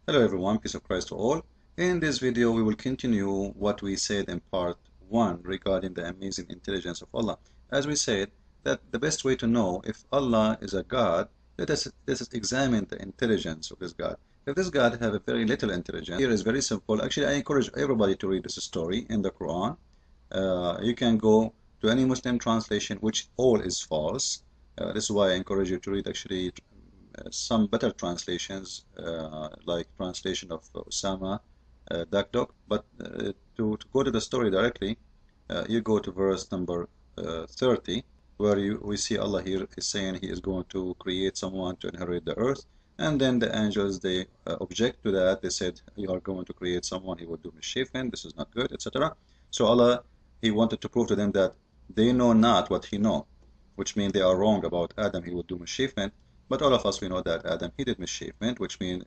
Hello everyone, peace of Christ to all. In this video we will continue what we said in part 1 regarding the amazing intelligence of Allah. As we said that the best way to know if Allah is a God, let us examine the intelligence of this God. If this God have a very little intelligence, here is very simple. Actually, I encourage everybody to read this story in the Quran. You can go to any Muslim translation, which all is false. This is why I encourage you to read actually some better translations, like translation of Osama Dakdok. But to go to the story directly, you go to verse number 30, where we see Allah here is saying He is going to create someone to inherit the earth. And then the angels, they object to that. They said, you are going to create someone, he will do mischief, and this is not good, etc. So Allah, He wanted to prove to them that they know not what He know, which means they are wrong about Adam, he would do mischief. But all of us, we know that Adam, he did mischief, which means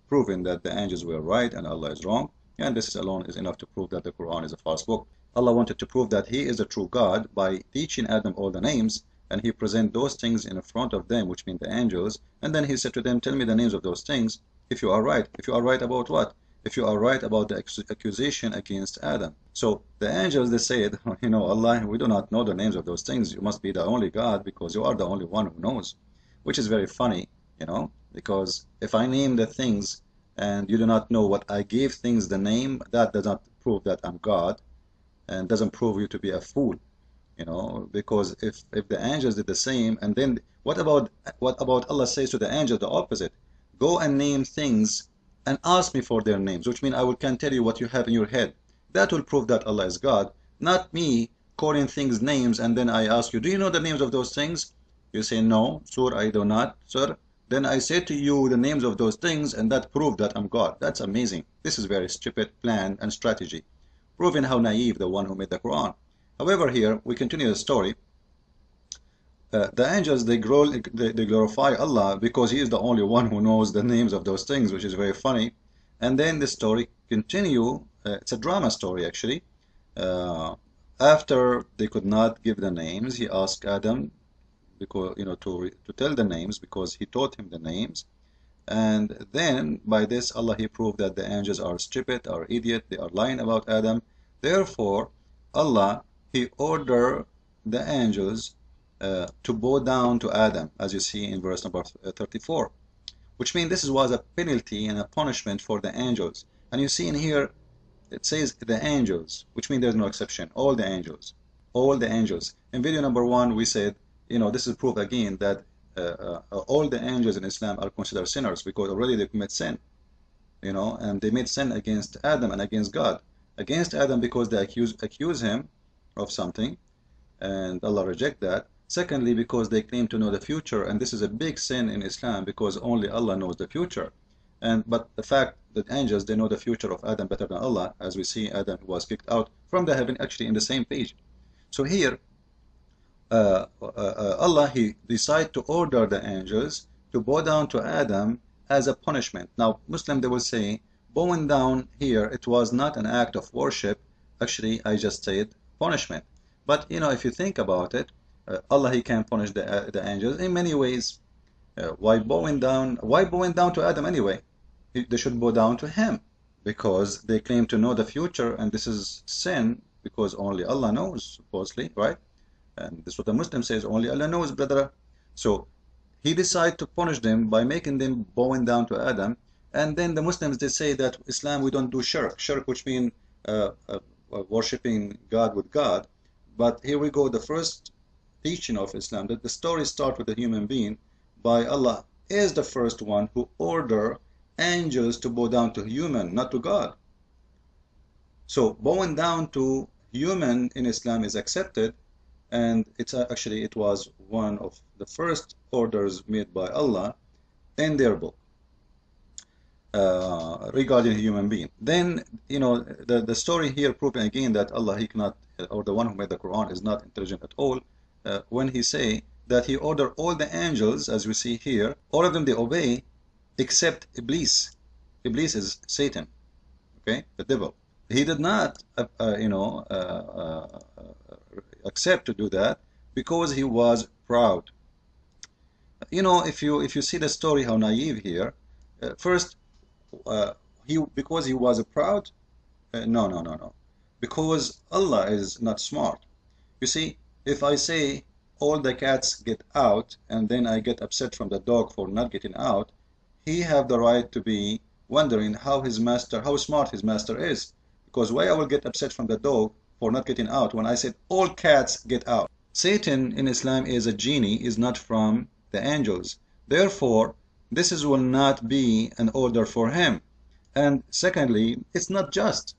proving that the angels were right and Allah is wrong. And this alone is enough to prove that the Quran is a false book. Allah wanted to prove that He is a true God by teaching Adam all the names, and He present those things in front of them, which mean the angels. And then He said to them, tell me the names of those things if you are right. If you are right about what? If you are right about the accusation against Adam. So the angels, they said, Allah, we do not know the names of those things. You must be the only God because you are the only one who knows. Which is very funny, because if I name the things and you do not know what I gave things the name, that does not prove that I'm God and doesn't prove you to be a fool, because if the angels did the same, and then what about Allah says to the angel the opposite? Go and name things and ask me for their names, which means can tell you what you have in your head. That will prove that Allah is God, not me calling things names and then I ask you, do you know the names of those things? You say, no, sir, I do not, sir. Then I say to you the names of those things, and that proved that I'm God. That's amazing. This is very stupid plan and strategy, proving how naive the one who made the Quran. However, here we continue the story. The angels, they glorify Allah because He is the only one who knows the names of those things, which is very funny. And then the story continue. It's a drama story, actually. After they could not give the names, He asked Adam, because to tell the names, because He taught him the names. And then by this Allah, He proved that the angels are stupid, are idiot, they are lying about Adam. Therefore Allah, He ordered the angels to bow down to Adam, as you see in verse number 34, which means this was a penalty and a punishment for the angels. And you see in here it says the angels, which means there's no exception, all the angels, all the angels. In video number 1 we said, this is proof again that all the angels in Islam are considered sinners because already they commit sin, and they made sin against Adam and against God. Against Adam because they accuse him of something, and Allah reject that. Secondly, because they claim to know the future, and this is a big sin in Islam because only Allah knows the future. But the fact that angels, they know the future of Adam better than Allah, as we see Adam was kicked out from the heaven, actually in the same page. So here Allah, He decided to order the angels to bow down to Adam as a punishment. Now Muslim, they will say bowing down here, it was not an act of worship. Actually, I just said punishment. But if you think about it, Allah, He can punish the angels in many ways. Why bowing down to Adam anyway? They should bow down to him because they claim to know the future, and this is sin because only Allah knows, supposedly, right? And this is what the Muslim says, only Allah knows, brother. So He decided to punish them by making them bowing down to Adam. And then the Muslims, they say that Islam, we don't do shirk, which means worshipping God with God. But here we go, the first teaching of Islam, that the story starts with a human being. By Allah is the first one who ordered angels to bow down to human, not to God. So bowing down to human in Islam is accepted, and it was one of the first orders made by Allah in their book regarding a human being. Then the story here proving again that Allah, He cannot, or the one who made the Quran is not intelligent at all, when He say that He ordered all the angels, as we see here, all of them they obey except Iblis. Iblis is Satan, okay, the devil. He did not accept to do that because he was proud. If you see the story, how naive here. First, uh, because he was proud? No, no, no, no. Because Allah is not smart. You see, if I say all the cats get out and then I get upset from the dog for not getting out, he have the right to be wondering how smart his master is. Because why I will get upset from the dog for not getting out when I said all cats get out? Satan in Islam is a genie, is not from the angels. Therefore, will not be an order for him. And secondly, it's not just.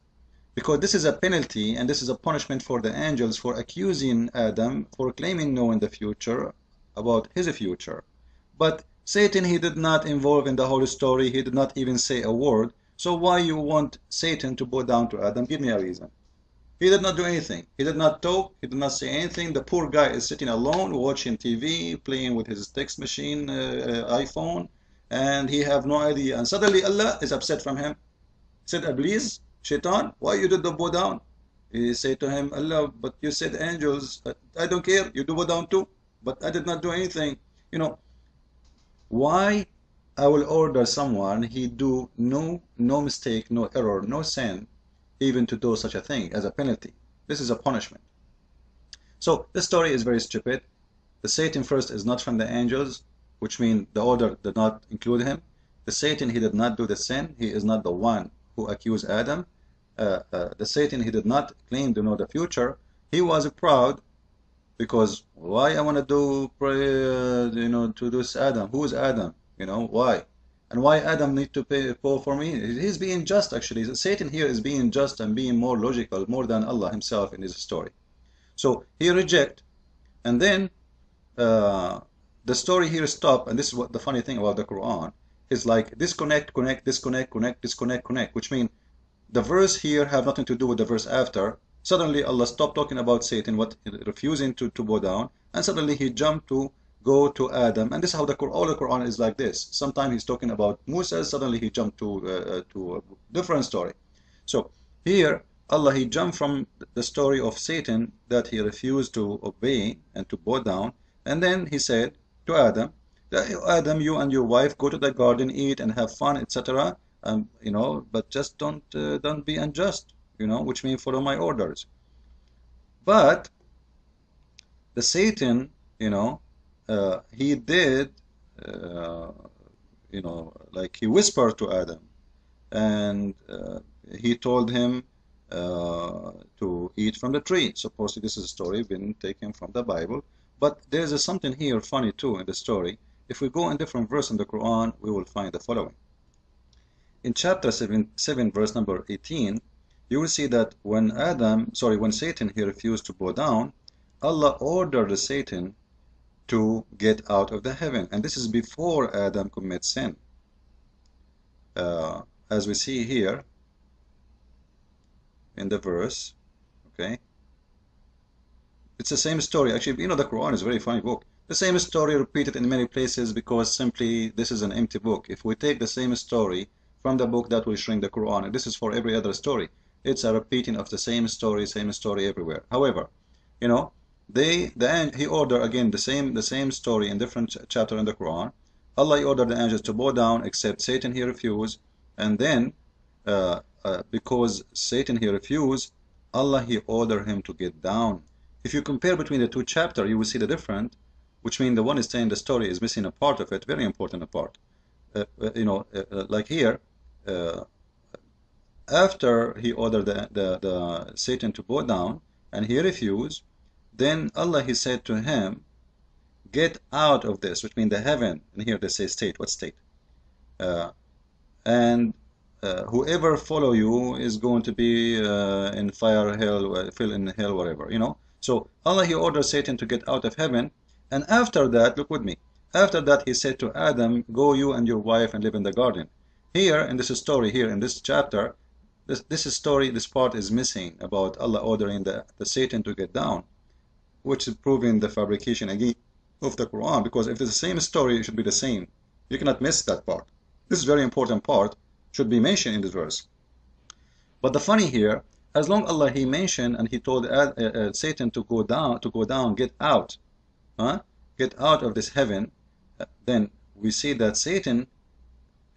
Because this is a penalty and this is a punishment for the angels for accusing Adam for claiming knowing the future about his future. But Satan, he did not involve in the whole story. He did not even say a word. So why you want Satan to bow down to Adam? Give me a reason. He did not do anything. He did not talk. He did not say anything. The poor guy is sitting alone, watching TV, playing with his text machine, iPhone, and he have no idea. And suddenly Allah is upset from him. He said, Iblis, Shaitan, why you did the bow down? He said to him, Allah, but you said angels. I don't care. You do bow down too. But I did not do anything. You know, why I will order someone he do no mistake, no error, no sin, even to do such a thing as a penalty. This is a punishment. So this story is very stupid. The Satan first is not from the angels, which means the order did not include him. The Satan, he did not do the sin. He is not the one who accused Adam. The Satan, he did not claim to know the future. He was proud because why I want to do to this Adam? Who is Adam? Why? And why Adam need to pay for me? He's being just actually. Satan here is being just and being more logical, more than Allah himself in his story. So he reject, and then the story here stop, and this is what the funny thing about the Quran is, like disconnect, connect, disconnect, connect, disconnect, connect, which means the verse here have nothing to do with the verse after. Suddenly Allah stopped talking about Satan, refusing to bow down, and suddenly he jumped to go to Adam. And this is how all the Quran is like this. Sometimes he's talking about Musa, suddenly he jumped to a different story. So here Allah, he jumped from the story of Satan that he refused to obey and to bow down, and then he said to Adam, Adam, you and your wife go to the garden, eat and have fun, etc. But just don't be unjust, which means follow my orders. But the Satan, he did, like he whispered to Adam, and he told him to eat from the tree. Supposedly this is a story been taken from the Bible, but there's something here funny too in the story. If we go in different verse in the Quran, we will find the following. In chapter 7 verse number 18, you will see that when Satan he refused to bow down, Allah ordered Satan to get out of the heaven, and this is before Adam commits sin. As we see here in the verse, okay, it's the same story. Actually, the Quran is a very funny book. The same story repeated in many places because simply this is an empty book. If we take the same story from the book, that will shrink the Quran, and this is for every other story. It's a repeating of the same story everywhere. However, he ordered again the same story in different chapter in the Quran. Allah ordered the angels to bow down, except Satan he refused, and then because Satan he refused, Allah he ordered him to get down. If you compare between the two chapters, you will see the difference, which means the one is saying the story is missing a part of it, very important part. Like here, after he ordered the Satan to bow down and he refused, then Allah he said to him, get out of this, which means the heaven, and here they say state. What state? And whoever follow you is going to be in fire, hell, in hell, whatever, So Allah he ordered Satan to get out of heaven, and after that, look with me, after that he said to Adam, go you and your wife and live in the garden. Here in this story, here in this chapter, this part is missing about Allah ordering the Satan to get down, which is proving the fabrication again of the Quran, because if it's the same story, it should be the same. You cannot miss that part. This is very important part, should be mentioned in this verse. But the funny here, as long Allah he mentioned and he told Satan to go down, get out of this heaven, then we see that Satan,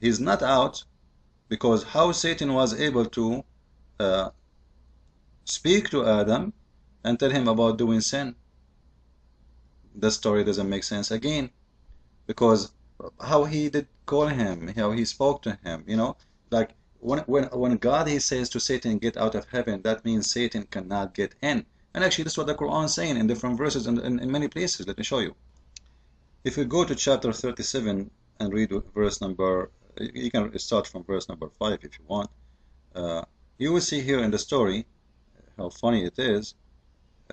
he's not out, Because how Satan was able to speak to Adam and tell him about doing sin? The story doesn't make sense again. Because how he did call him, how he spoke to him, like when God he says to Satan, get out of heaven, that means Satan cannot get in. And actually this is what the Quran is saying in different verses and in many places. Let me show you. If we go to chapter 37 and read verse number, you can start from verse number 5 if you want. You will see here in the story how funny it is.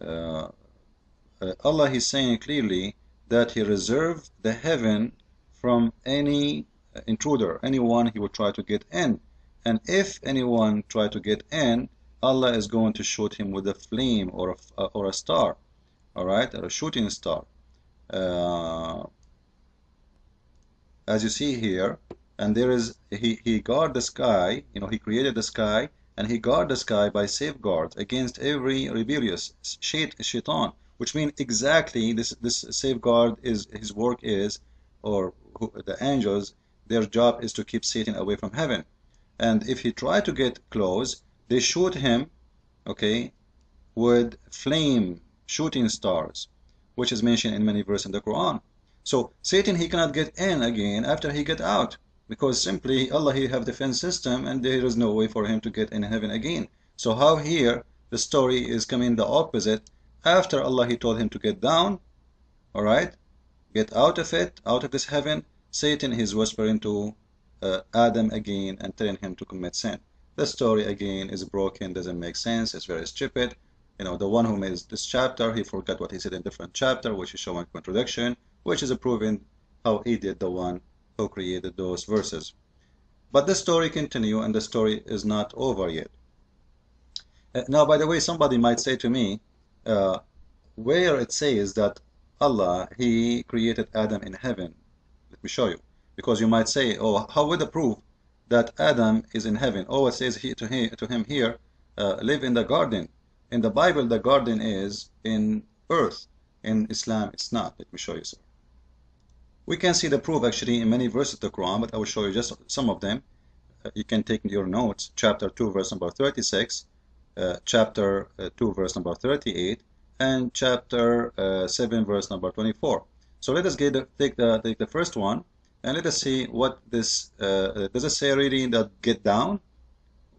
Allah is saying clearly that he reserved the heaven from any intruder, anyone he would try to get in. And if anyone try to get in, Allah is going to shoot him with a flame or a star, all right, or a shooting star. As you see here, and there is, he guard the sky, he created the sky, and he guard the sky by safeguards against every rebellious shaitan, which means exactly this safeguard is his work is, or the angels, their job is to keep Satan away from heaven. And if he try to get close, they shoot him, okay, with flame shooting stars, which is mentioned in many verses in the Quran. So Satan, he cannot get in again after he get out, because simply Allah he have defense system and there is no way for him to get in heaven again. So how here the story is coming the opposite. After Allah he told him to get down, all right, get out of it, out of this heaven, Satan is whispering to Adam again and telling him to commit sin. The story again is broken, doesn't make sense, it's very stupid. The one who made this chapter, he forgot what he said in different chapter, which is showing contradiction, which is proving how idiot the one who created those verses. But the story continue, and the story is not over yet. Now, by the way, somebody might say to me, where it says that Allah, he created Adam in heaven. Let me show you. Because you might say, oh, how would it prove that Adam is in heaven? Oh, it says to him here, live in the garden. In the Bible, the garden is in earth. In Islam, it's not. Let me show you, sir. We can see the proof actually in many verses of the Quran, but I will show you just some of them. You can take your notes. Chapter 2, verse number 36, chapter 2, verse number 38, and chapter 7, verse number 24. So let us take the first one, and let us see what this, does it say really that get down?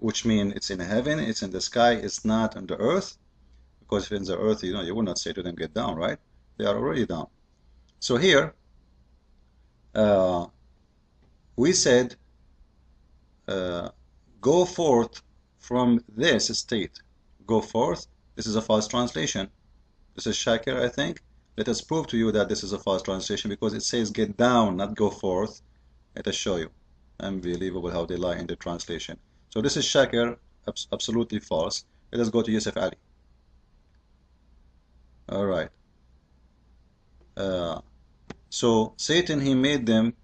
Which means it's in heaven, it's in the sky, it's not on the earth. Because if it's in the earth, you would not say to them get down, right? They are already down. So here, we said, go forth from this state. Go forth. This is a false translation. This is Shakir, I think. Let us prove to you that this is a false translation because it says get down, not go forth. Let us show you. Unbelievable how they lie in the translation. So this is Shakir, absolutely false. Let us go to Yusuf Ali. All right. So Satan, he made them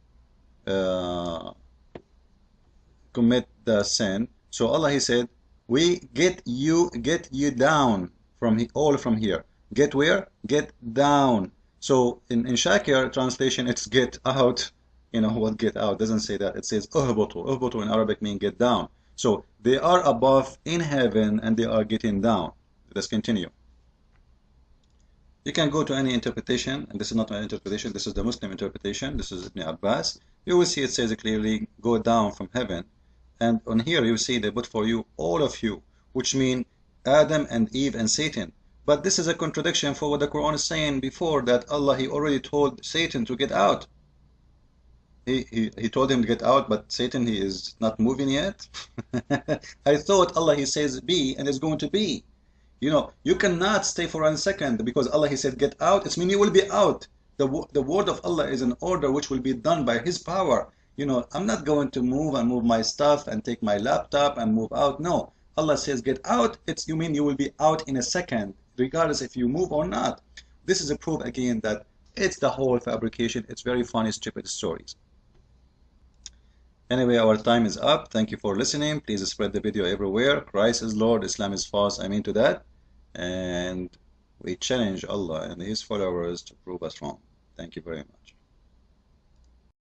commit the sin. So Allah, he said, we get you down from all from here. Get where? Get down. So in Shakir translation, it's get out. What get out doesn't say that. It says uhbutu. Uhbutu in Arabic means get down. So they are above in heaven and they are getting down. Let's continue. You can go to any interpretation, and this is not my interpretation, this is the Muslim interpretation, this is Ibn Abbas. You will see it says clearly, go down from heaven. And on here you see they put for you, all of you, which mean Adam and Eve and Satan. But this is a contradiction for what the Quran is saying before, that Allah, he already told Satan to get out. He told him to get out, but Satan, he is not moving yet. I thought Allah, he says be, and it's going to be. You cannot stay for 1 second because Allah, he said get out. It's mean you will be out. The word of Allah is an order which will be done by his power. I'm not going to move and move my stuff and take my laptop and move out. No, Allah says get out. You mean you will be out in a second, regardless if you move or not. This is a proof again that it's the whole fabrication. It's very funny, stupid stories. Anyway, our time is up. Thank you for listening. Please spread the video everywhere. Christ is Lord, Islam is false. I'm into that. And we challenge Allah and his followers to prove us wrong. Thank you very much.